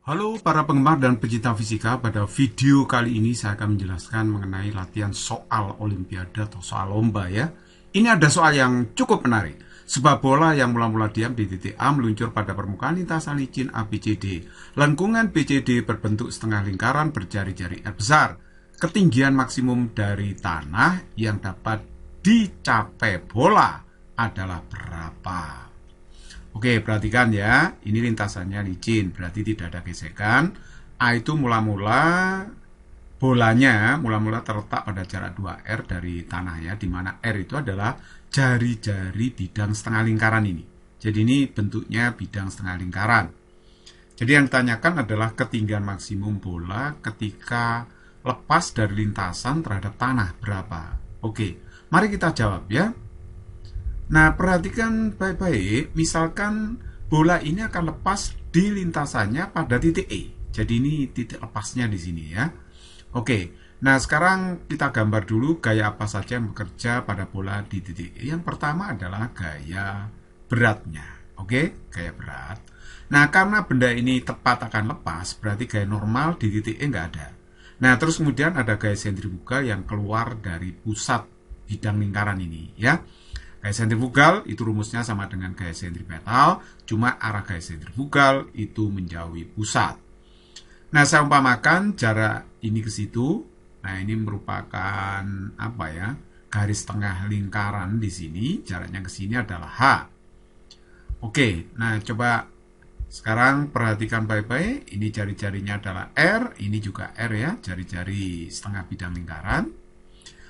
Halo para penggemar dan pecinta fisika, pada video kali ini saya akan menjelaskan mengenai latihan soal olimpiade atau soal lomba ya. Ini ada soal yang cukup menarik. Sebuah bola yang mula-mula diam di titik A meluncur pada permukaan lintasan licin ABCD. Lengkungan BCD berbentuk setengah lingkaran berjari-jari R besar. Ketinggian maksimum dari tanah yang dapat dicapai bola adalah berapa? Oke, perhatikan ya, ini lintasannya licin, berarti tidak ada gesekan. A itu bolanya mula-mula terletak pada jarak 2R dari tanah ya, di mana R itu adalah jari-jari bidang setengah lingkaran ini. Jadi ini bentuknya bidang setengah lingkaran. Jadi yang ditanyakan adalah ketinggian maksimum bola ketika lepas dari lintasan terhadap tanah berapa. Oke, mari kita jawab ya. Nah, perhatikan baik-baik, misalkan bola ini akan lepas di lintasannya pada titik E. Jadi ini titik lepasnya di sini ya. Oke, nah sekarang kita gambar dulu gaya apa saja yang bekerja pada bola di titik E. Yang pertama adalah gaya beratnya. Oke, gaya berat. Nah, karena benda ini tepat akan lepas, berarti gaya normal di titik E nggak ada. Nah, terus kemudian ada gaya sentrifugal yang keluar dari pusat bidang lingkaran ini ya. Gaya sentrifugal itu rumusnya sama dengan gaya sentripetal, cuma arah gaya sentrifugal itu menjauhi pusat. Nah, saya umpamakan jarak ini ke situ. Nah, ini merupakan apa ya? Garis tengah lingkaran di sini, jaraknya ke sini adalah H. Oke, nah coba sekarang perhatikan baik-baik. Ini jari-jarinya adalah R, ini juga R ya, jari-jari setengah bidang lingkaran.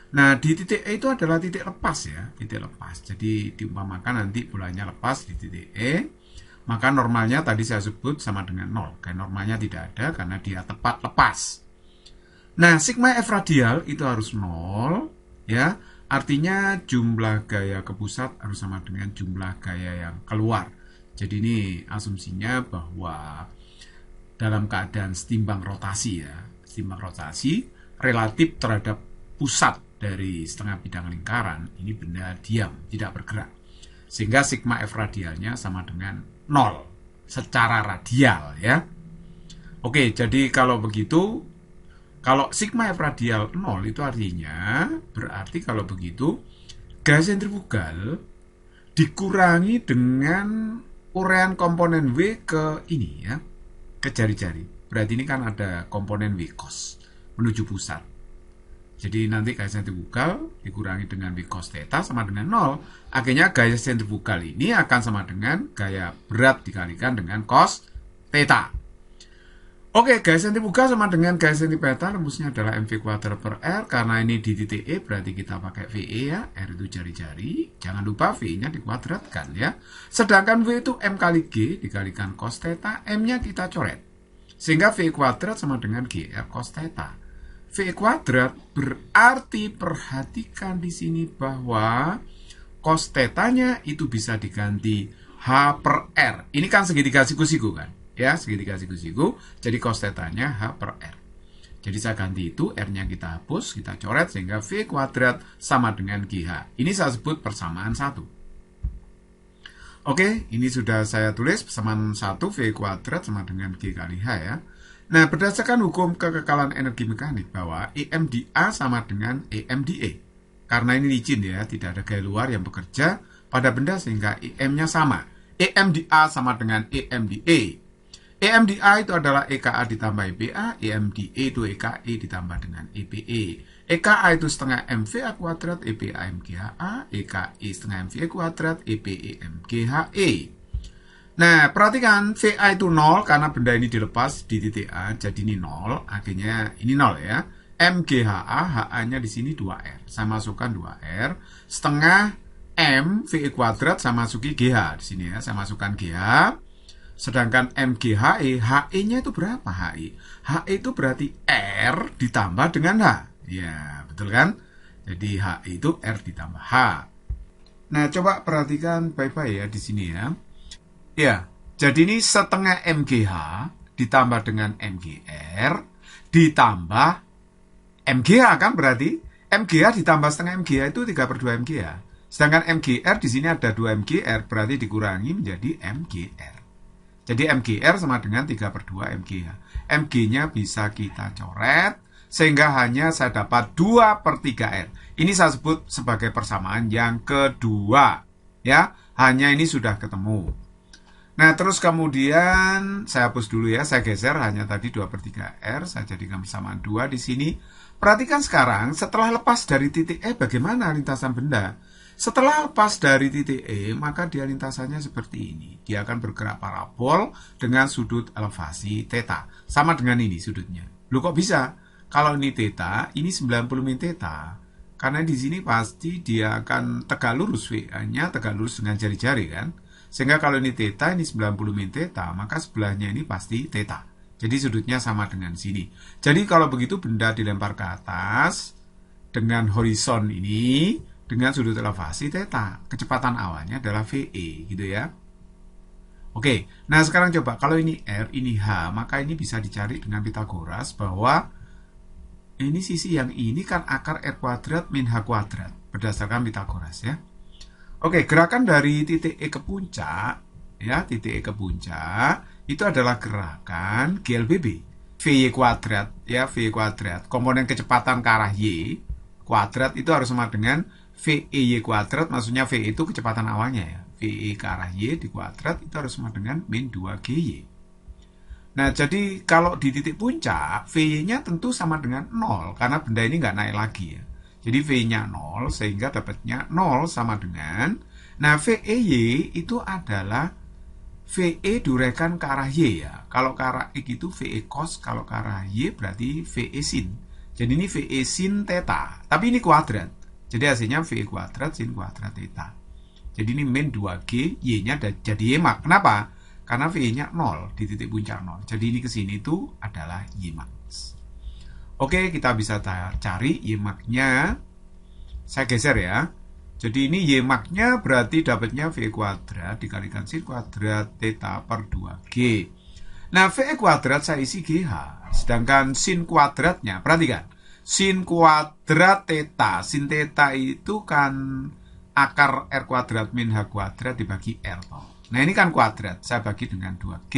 Nah, di titik E itu adalah titik lepas ya, titik lepas. Jadi diumpamakan nanti bolanya lepas di titik E, maka normalnya tadi saya sebut sama dengan 0. Kayak normalnya tidak ada karena dia tepat lepas. Nah, sigma F radial itu harus 0 ya. Artinya jumlah gaya ke pusat harus sama dengan jumlah gaya yang keluar. Jadi ini asumsinya bahwa dalam keadaan setimbang rotasi ya, setimbang rotasi relatif terhadap pusat dari setengah bidang lingkaran, ini benda diam, tidak bergerak. Sehingga sigma F radialnya sama dengan 0 secara radial ya. Oke, jadi kalau begitu, kalau sigma F radial 0 itu artinya, berarti kalau begitu, gaya sentrifugal dikurangi dengan uraian komponen W ke ini ya, ke jari-jari. Berarti ini kan ada komponen W cos menuju pusat. Jadi nanti gaya sentrifugal dikurangi dengan V cos theta sama dengan 0. Akhirnya gaya sentrifugal ini akan sama dengan gaya berat dikalikan dengan cos theta. Oke, gaya sentrifugal sama dengan gaya sentripetal, rumusnya adalah mv kuadrat per R. Karena ini di titik E, berarti kita pakai VE ya. R itu jari-jari. Jangan lupa V-nya dikuadratkan ya. Sedangkan V itu M kali G dikalikan cos theta. M-nya kita coret. Sehingga V kuadrat sama dengan GR cos theta. V kuadrat berarti perhatikan di sini bahwa cos theta-nya itu bisa diganti H per R. Ini kan segitiga siku-siku kan? Ya, segitiga siku-siku. Jadi cos theta-nya H per R. Jadi saya ganti itu, R-nya kita hapus, kita coret sehingga V kuadrat sama dengan GH. Ini saya sebut persamaan 1. Oke, ini sudah saya tulis persamaan 1 V kuadrat sama dengan G kali H ya. Nah, berdasarkan hukum kekekalan energi mekanik bahwa EM di A sama dengan EM di E. Karena ini licin ya, tidak ada gaya luar yang bekerja pada benda sehingga EM-nya sama. EM di A sama dengan EM di E. EM di A itu adalah EKA ditambah EBA, EM di E itu EKE ditambah dengan EBE. EKA itu setengah MVA kuadrat, EBA MGHA, EKE setengah MVA kuadrat, EBE MGHE. Nah, perhatikan VA itu 0 karena benda ini dilepas di titik A, jadi ini 0, akhirnya ini 0 ya. MGHA, HA-nya di sini 2R. Saya masukkan 2R, setengah M VE kuadrat saya masuki GH di sini ya, saya masukkan GH. Sedangkan MGHE, HE-nya itu berapa HE? HE itu berarti R ditambah dengan H. Ya, betul kan? Jadi HE itu R ditambah H. Nah, coba perhatikan baik-baik ya di sini ya. Ya, jadi ini setengah MGH ditambah dengan MGR ditambah MGH kan berarti MGH ditambah setengah MGH itu 3/2 MGH. Sedangkan MGR di sini ada 2 MGR berarti dikurangi menjadi MGR. Jadi MGR sama dengan 3 per 2 MGH. MG-nya bisa kita coret, sehingga hanya saya dapat 2 per 3R. Ini saya sebut sebagai persamaan yang kedua. Ya, hanya ini sudah ketemu. Nah, terus kemudian saya hapus dulu ya, saya geser hanya tadi 2 per 3R, saya jadikan persamaan 2 di sini. Perhatikan sekarang, setelah lepas dari titik E, bagaimana lintasan benda? Setelah lepas dari titik E, maka dia lintasannya seperti ini. Dia akan bergerak parabol dengan sudut elevasi theta. Sama dengan ini sudutnya. Loh kok bisa? Kalau ini theta, ini 90 min theta. Karena di sini pasti dia akan tegak lurus, VA-nya tegak lurus dengan jari-jari kan. Sehingga kalau ini theta, ini 90 min theta, maka sebelahnya ini pasti theta. Jadi sudutnya sama dengan sini. Jadi kalau begitu benda dilempar ke atas dengan horizon ini, dengan sudut elevasi theta. Kecepatan awalnya adalah VE gitu ya. Oke, nah sekarang coba kalau ini R, ini H, maka ini bisa dicari dengan Pitagoras bahwa ini sisi yang ini kan akar R kuadrat min H kuadrat berdasarkan Pitagoras ya. Oke, gerakan dari titik E ke puncak ya, titik E ke puncak itu adalah gerakan GLBB. VY kuadrat ya, VY kuadrat. Komponen kecepatan ke arah Y kuadrat itu harus sama dengan VEY kuadrat, maksudnya VE itu kecepatan awalnya ya. VE ke arah Y di kuadrat itu harus sama dengan min 2GY. Nah, jadi kalau di titik puncak, VY-nya tentu sama dengan 0, karena benda ini nggak naik lagi ya. Jadi V-nya 0, sehingga dapatnya 0 sama dengan, nah VEY itu adalah VE durekan ke arah Y ya. Kalau ke arah X itu VE cos, kalau ke arah Y berarti VE sin. Jadi ini VE sin theta, tapi ini kuadrat. Jadi hasilnya VE kuadrat sin kuadrat theta. Jadi ini min 2G, Y-nya jadi Y max. Kenapa? Karena VE-nya 0 di titik puncak 0. Jadi ini ke sini itu adalah Y max. Oke, kita bisa cari Y max-nya. Saya geser ya. Jadi ini Y max-nya berarti dapatnya VE kuadrat dikalikan sin kuadrat theta per 2G. Nah, VE kuadrat saya isi GH. Sedangkan sin kuadratnya, perhatikan. Sin kuadrat theta. Sin theta itu kan akar R kuadrat min H kuadrat dibagi R. Nah, ini kan kuadrat. Saya bagi dengan 2G.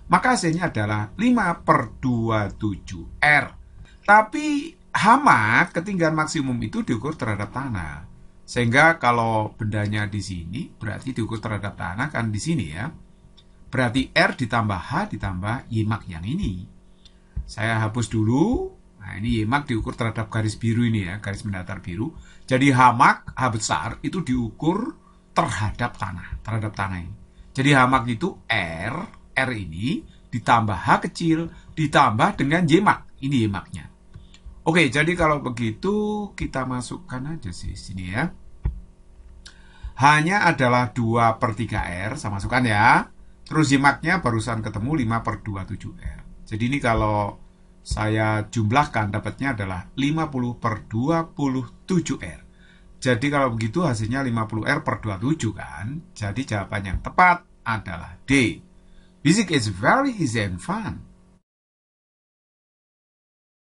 Maka hasilnya adalah 5 per 27 R. Tapi H max, ketinggian maksimum itu diukur terhadap tanah. Sehingga kalau bendanya di sini, berarti diukur terhadap tanah kan di sini ya. Berarti R ditambah H ditambah Y max yang ini. Saya hapus dulu. Nah, ini Y max diukur terhadap garis biru ini ya, garis mendatar biru. Jadi H max, H besar itu diukur terhadap tanah ini. Jadi H max itu R ini ditambah H kecil ditambah dengan Y max. Ini Y max-nya. Oke, jadi kalau begitu kita masukkan aja sih sini ya. Hanya adalah 2 per 3R, saya masukkan ya. Terus Y max-nya barusan ketemu 5 per 27R. Jadi ini kalau saya jumlahkan dapatnya adalah 50 per 27R. Jadi kalau begitu hasilnya 50R per 27 kan. Jadi jawaban yang tepat adalah D. Physics is very easy and fun.